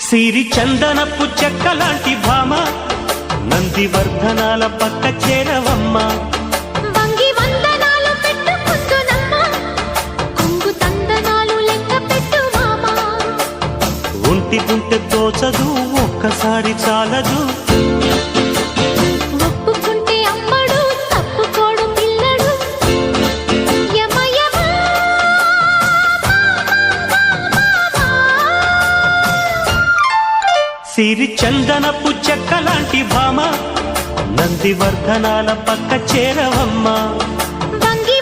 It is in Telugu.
సిరి చందనపు చెక్కలాంటి భామ నందివర్ధనాల పక్క చేరవమ్మ. వంగి వందనాలు పెట్టుకుందునమ్మ కొంగు తందనాలు లెక్క పెట్టు మామ. ఒంటి గుంటె తోచదు ఒక్కసారి చాలదు ఒప్పుకుంటే అమ్మడు తప్పుకోడు పిల్లడు యమ యమ సిరి చందనపు చెక్కలాంటి భామ నందివర్ధనాల పక్క చేరవమ్మ. వంగి